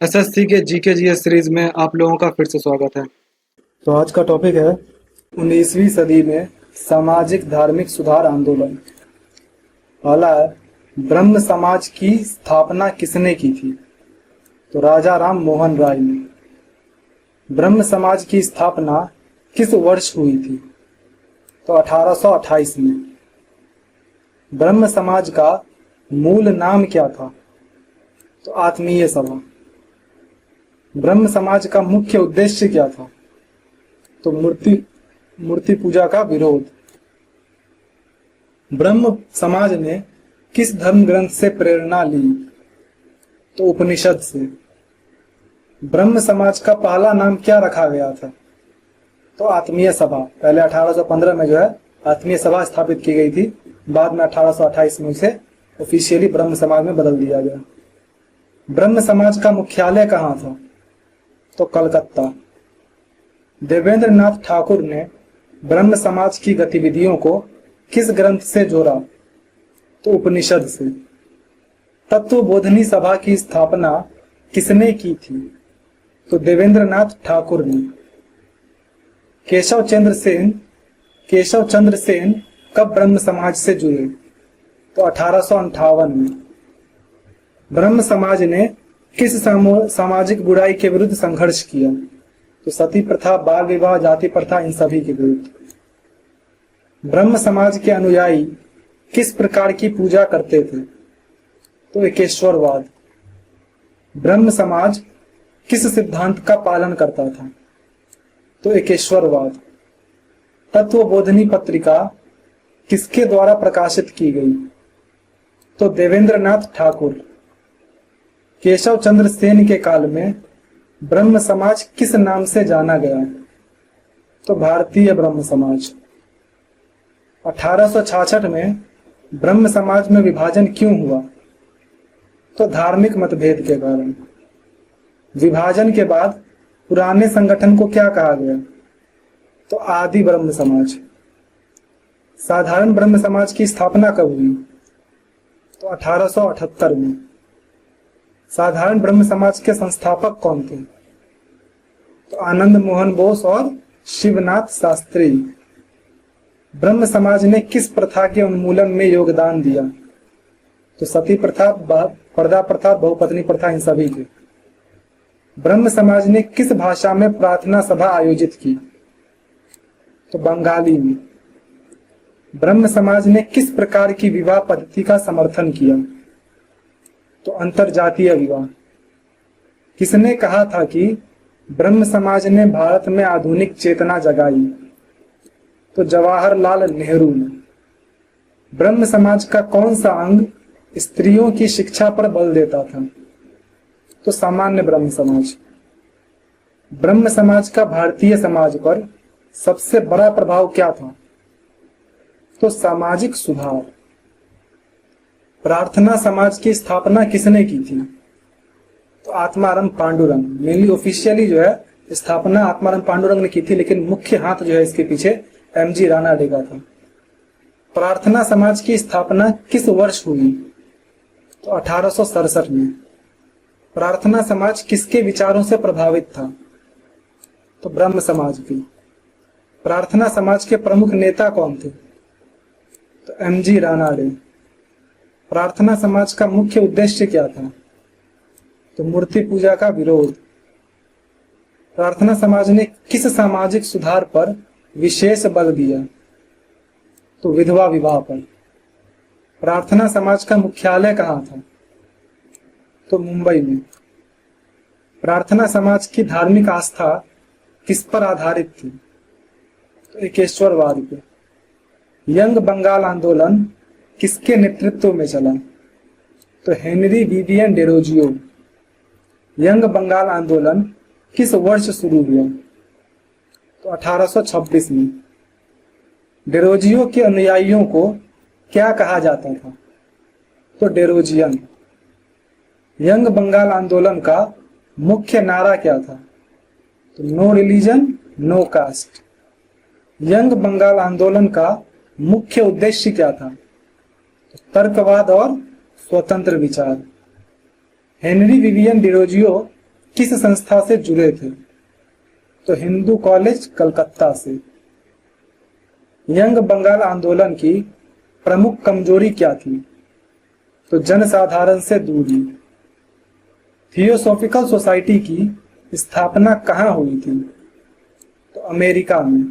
SSC के GK GS series में आप लोगों का फिर से स्वागत है। तो आज का टॉपिक है 19वीं सदी में सामाजिक धार्मिक सुधार आंदोलन। पहला है, ब्रह्म समाज की स्थापना किसने की थी? तो राजा राम मोहन राय ने। ब्रह्म समाज की स्थापना किस वर्ष हुई थी? तो 1828 में। ब्रह्म समाज का मूल नाम क्या था? तो आत्मीय सभा। ब्रह्म समाज का मुख्य उद्देश्य क्या था? तो मूर्ति पूजा का विरोध। ब्रह्म समाज ने किस धर्म ग्रंथ से प्रेरणा ली? तो उपनिषद से। ब्रह्म समाज का पहला नाम क्या रखा गया था? तो आत्मीय सभा। पहले 1815 में जो है आत्मीय सभा स्थापित की गई थी, बाद में 1828 में उसे ऑफिशियली ब्रह्म समाज में बदल दिया गया। ब्रह्म समाज का मुख्यालय कहाँ था? तो कलकत्ता। देवेंद्र नाथ ठाकुर ने ब्रह्म समाज की गतिविधियों को किस ग्रंथ से जोड़ा? तो उपनिषद से। तत्वबोधिनी सभा की स्थापना किसने की थी? तो देवेंद्र नाथ ठाकुर ने। केशव चंद्र सेन कब ब्रह्म समाज से जुड़े? तो 1858 में। ब्रह्म समाज ने किस सामाजिक बुराई के विरुद्ध संघर्ष किया? तो सती प्रथा, बाल विवाह, जाति प्रथा, इन सभी के विरुद्ध। ब्रह्म समाज के अनुयायी किस प्रकार की पूजा करते थे? तो एकेश्वरवाद। ब्रह्म समाज किस सिद्धांत का पालन करता था? तो एकेश्वरवाद। तत्वबोधिनी पत्रिका किसके द्वारा प्रकाशित की गई? तो देवेंद्र नाथ ठाकुर। केशव चंद्र सेन के काल में ब्रह्म समाज किस नाम से जाना गया? तो भारतीय ब्रह्म समाज। 1866 में ब्रह्म समाज में विभाजन क्यों हुआ? तो धार्मिक मतभेद के कारण। विभाजन के बाद पुराने संगठन को क्या कहा गया? तो आदि ब्रह्म समाज। साधारण ब्रह्म समाज की स्थापना कब हुई? तो 1878 में। साधारण ब्रह्म समाज के संस्थापक कौन थे? तो आनंद मोहन बोस और शिवनाथ शास्त्री। ब्रह्म समाज ने किस प्रथा के उन्मूलन में योगदान दिया? तो सती प्रथा, पर्दा प्रथा, बहुपत्नी प्रथा, इन सभी के। ब्रह्म समाज ने किस भाषा में प्रार्थना सभा आयोजित की? तो बंगाली में। ब्रह्म समाज ने किस प्रकार की विवाह पद्धति का समर्थन किया? तो अंतरजातीय विवाह। किसने कहा था कि ब्रह्म समाज ने भारत में आधुनिक चेतना जगाई? तो जवाहरलाल नेहरू ने। ब्रह्म समाज का कौन सा अंग स्त्रियों की शिक्षा पर बल देता था? तो सामान्य ब्रह्म समाज। ब्रह्म समाज का भारतीय समाज पर सबसे बड़ा प्रभाव क्या था? तो सामाजिक सुधार। प्रार्थना समाज की स्थापना किसने की थी? तो आत्माराम पांडुरंग। मेनली ऑफिशियली जो है स्थापना आत्माराम पांडुरंग ने की थी, लेकिन मुख्य हाथ जो है इसके पीछे एमजी रानाडे का था। प्रार्थना समाज की स्थापना किस वर्ष हुई? तो 1867 में। प्रार्थना समाज किसके विचारों से प्रभावित था? तो ब्रह्म समाज की। प्रार्थना समाज के प्रमुख नेता कौन थे? तो एमजी रानाडे। प्रार्थना समाज का मुख्य उद्देश्य क्या था? तो मूर्ति पूजा का विरोध। प्रार्थना समाज ने किस सामाजिक सुधार पर विशेष बल दिया? तो विधवा विवाह पर। प्रार्थना समाज का मुख्यालय कहाँ था? तो मुंबई में। प्रार्थना समाज की धार्मिक आस्था किस पर आधारित थी? तो एकेश्वरवाद पे। यंग बंगाल आंदोलन किसके नेतृत्व में चला? तो Henry Vivian Derozio. Young Bengal आंदोलन किस वर्ष शुरू हुआ? तो 1826 में। डेरोजियो के अनुयायियों को क्या कहा जाता था? तो डेरोजियन। यंग बंगाल आंदोलन का मुख्य नारा क्या था? तो no religion no caste. Young Bengal आंदोलन का मुख्य उद्देश्य क्या था? तर्कवाद और स्वतंत्र विचार। हेनरी विवियन डिरोजियो किस संस्था से जुड़े थे? तो हिंदू कॉलेज कलकत्ता से। यंग बंगाल आंदोलन की प्रमुख कमजोरी क्या थी? तो जनसाधारण से दूरी। थियोसॉफिकल सोसाइटी की स्थापना कहाँ हुई थी? तो अमेरिका में।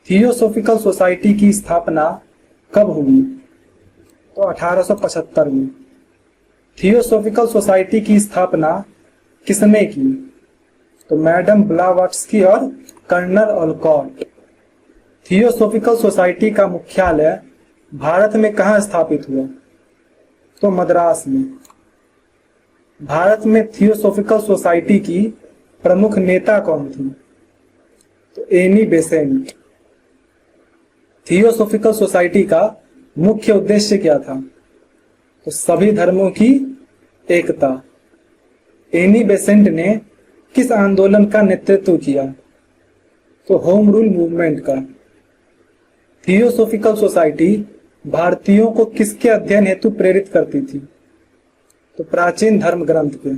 थियोसॉफिकल सोसाइटी की स्थापना कब हुई? तो 1875 में। थियोसॉफिकल सोसाइटी की स्थापना किसने की? तो मैडम ब्लावत्स्की और कर्नल ओलकॉट। थियोसॉफिकल सोसाइटी का मुख्यालय भारत में कहाँ स्थापित हुआ? तो मद्रास में। भारत में थियोसॉफिकल सोसाइटी की प्रमुख नेता कौन थी? तो एनी बेसेंट। थियोसॉफिकल सोसाइटी का मुख्य उद्देश्य क्या था? तो सभी धर्मों की एकता। एनी बेसेंट ने किस आंदोलन का नेतृत्व किया? तो होम रूल मूवमेंट का। थियोसॉफिकल सोसाइटी भारतीयों को किसके अध्ययन हेतु प्रेरित करती थी? तो प्राचीन धर्म ग्रंथ के।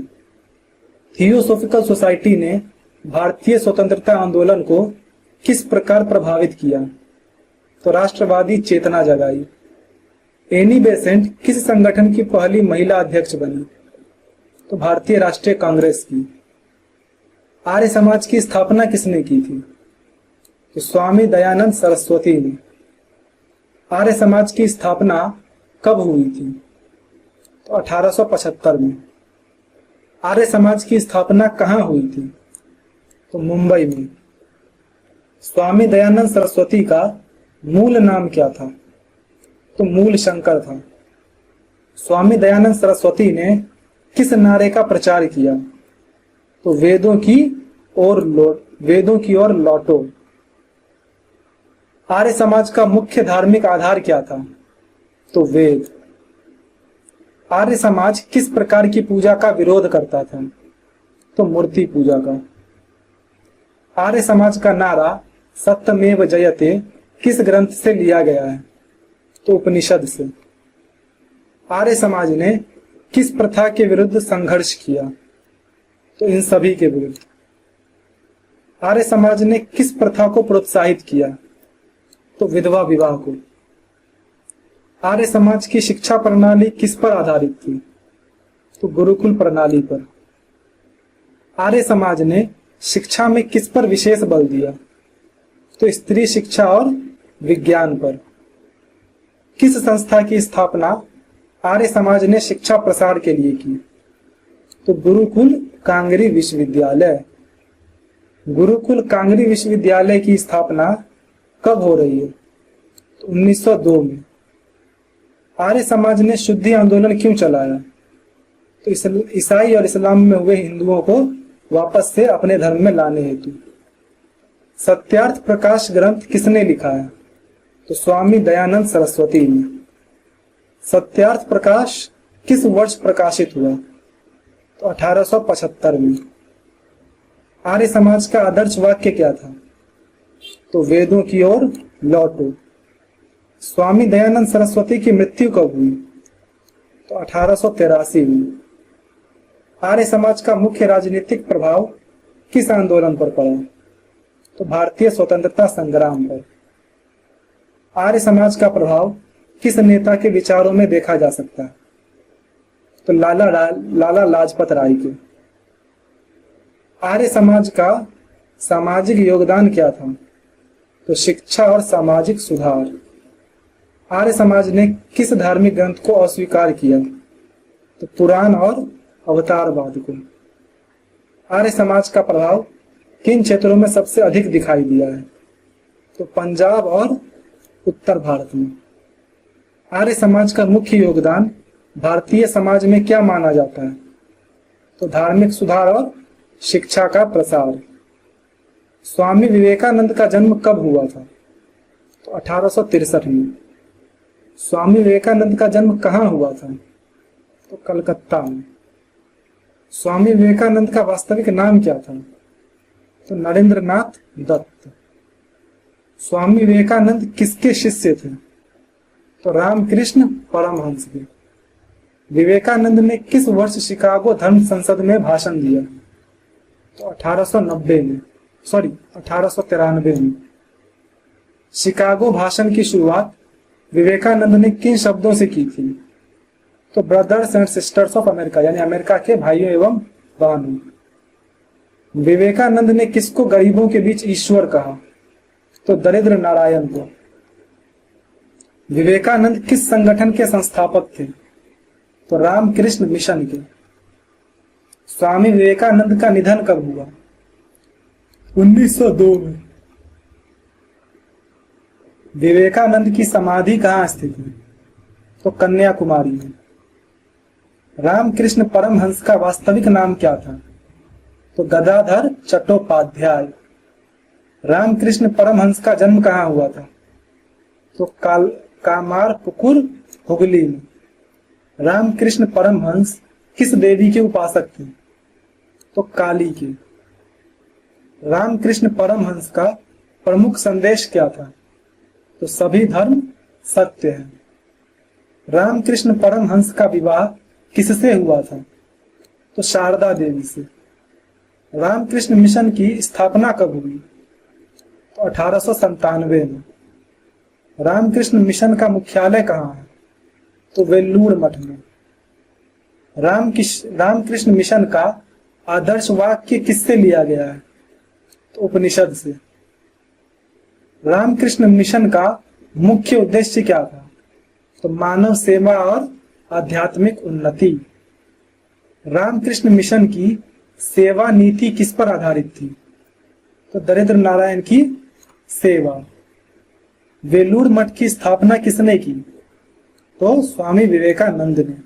थियोसॉफिकल सोसाइटी ने भारतीय स्वतंत्रता आंदोलन को किस प्रकार प्रभावित किया? तो राष्ट्रवादी चेतना जगाई। एनी बेसेंट किस संगठन की पहली महिला अध्यक्ष बनी? तो भारतीय राष्ट्रीय कांग्रेस की। आर्य समाज की स्थापना किसने की थी? तो स्वामी दयानंद सरस्वती ने। आर्य समाज की स्थापना कब हुई थी? तो 1875 में। आर्य समाज की स्थापना कहाँ हुई थी? तो मुंबई में। स्वामी दयानंद सरस्वती का मूल नाम क्या था? तो मूल शंकर था। स्वामी दयानंद सरस्वती ने किस नारे का प्रचार किया? तो वेदों की ओर लौटो। आर्य समाज का मुख्य धार्मिक आधार क्या था? तो वेद। आर्य समाज किस प्रकार की पूजा का विरोध करता था? तो मूर्ति पूजा का। आर्य समाज का नारा सत्यमेव जयते किस ग्रंथ से लिया गया है? तो उपनिषद से। आर्य समाज ने किस प्रथा के विरुद्ध संघर्ष किया? तो इन सभी के विरुद्ध। आर्य समाज ने किस प्रथा को प्रोत्साहित किया? तो विधवा विवाह को। आर्य समाज की शिक्षा प्रणाली किस पर आधारित थी? तो गुरुकुल प्रणाली पर। आर्य समाज ने शिक्षा में किस पर विशेष बल दिया? तो स्त्री शिक्षा और विज्ञान पर। किस संस्था की स्थापना आर्य समाज ने शिक्षा प्रसार के लिए की? तो गुरुकुल कांगरी विश्वविद्यालय। गुरुकुल कांगरी विश्वविद्यालय की स्थापना कब हो रही है? तो 1902 में। आर्य समाज ने शुद्धि आंदोलन क्यों चलाया? तो ईसाई और इस्लाम में हुए हिंदुओं को वापस से अपने धर्म में लाने हेतु। सत्यार्थ प्रकाश ग्रंथ किसने लिखा है? तो स्वामी दयानंद सरस्वती ने। सत्यार्थ प्रकाश किस वर्ष प्रकाशित हुआ? तो 1875 में। आर्य समाज का आदर्श वाक्य क्या था? तो वेदों की ओर लौटो। स्वामी दयानंद सरस्वती की मृत्यु कब हुई? तो 1883 में। आर्य समाज का मुख्य राजनीतिक प्रभाव किस आंदोलन पर पड़ा? तो भारतीय स्वतंत्रता संग्राम पर। आर्य समाज का प्रभाव किस नेता के विचारों में देखा जा सकता है? तो लाला लाजपत राय के। आर्य समाज का सामाजिक योगदान क्या था? तो शिक्षा और सामाजिक सुधार। आर्य समाज ने किस धार्मिक ग्रंथ को अस्वीकार किया? तो पुराण और अवतारवाद को। आर्य समाज का प्रभाव किन क्षेत्रों में सबसे अधिक दिखाई दिया है? तो पंजाब और उत्तर भारत में। आर्य समाज का मुख्य योगदान भारतीय समाज में क्या माना जाता है? तो धार्मिक सुधार और शिक्षा का प्रसार। स्वामी विवेकानंद का जन्म कब हुआ था? तो 1863 में। स्वामी विवेकानंद का जन्म कहाँ हुआ था? तो कलकत्ता में। स्वामी विवेकानंद का वास्तविक नाम क्या था? तो नरेंद्रनाथ दत्त। स्वामी विवेकानंद किसके शिष्य थे? तो रामकृष्ण परमहंस के। विवेकानंद ने किस वर्ष शिकागो धर्म संसद में भाषण दिया? तो 1893 में। शिकागो भाषण की शुरुआत विवेकानंद ने किन शब्दों से की थी? तो brothers and sisters of America, यानी अमेरिका के भाइयों एवं बहनों। विवेकानंद ने किसको गरीबों के बीच ईश्वर कहा? तो दरिद्र नारायण को। विवेकानंद किस संगठन के संस्थापक थे? तो रामकृष्ण मिशन के। स्वामी विवेकानंद का निधन कब हुआ? 1902 में। विवेकानंद की समाधि कहाँ स्थित है? तो कन्याकुमारी में। रामकृष्ण परमहंस का वास्तविक नाम क्या था? तो गदाधर चट्टोपाध्याय। रामकृष्ण परमहंस का जन्म कहाँ हुआ था? तो कामारपुकुर, हुगली में। रामकृष्ण परमहंस किस देवी के उपासक थे? तो काली के। रामकृष्ण परमहंस का प्रमुख संदेश क्या था? तो सभी धर्म सत्य है। रामकृष्ण परमहंस का विवाह किससे हुआ था? तो शारदा देवी से। रामकृष्ण मिशन की स्थापना कब हुई? तो 1897 में। रामकृष्ण मिशन का मुख्यालय कहाँ है? तो वेल्लूर मठ में। रामकृष्ण मिशन का आदर्श वाक्य किससे लिया गया है? तो उपनिषद से। रामकृष्ण मिशन का मुख्य उद्देश्य क्या था? तो मानव सेवा और आध्यात्मिक उन्नति। रामकृष्ण मिशन की सेवा नीति किस पर आधारित थी? तो दरिद्र नारायण की सेवा। वेलूर मठ की स्थापना किसने की? तो स्वामी विवेकानंद ने।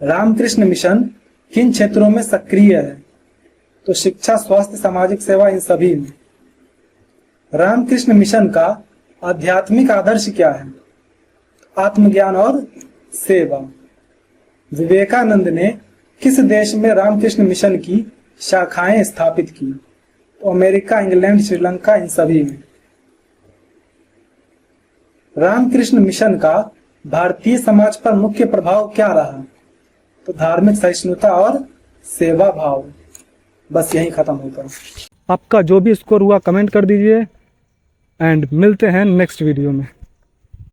रामकृष्ण मिशन किन क्षेत्रों में सक्रिय है? तो शिक्षा, स्वास्थ्य, सामाजिक सेवा, इन सभी में। रामकृष्ण मिशन का आध्यात्मिक आदर्श क्या है? आत्मज्ञान और सेवा। विवेकानंद ने किस देश में रामकृष्ण मिशन की शाखाएं स्थापित की? तो अमेरिका, इंग्लैंड, श्रीलंका, इन सभी में। रामकृष्ण मिशन का भारतीय समाज पर मुख्य प्रभाव क्या रहा? तो धार्मिक सहिष्णुता और सेवा भाव। बस यही खत्म होता है। आपका जो भी स्कोर हुआ कमेंट कर दीजिए एंड मिलते हैं नेक्स्ट वीडियो में।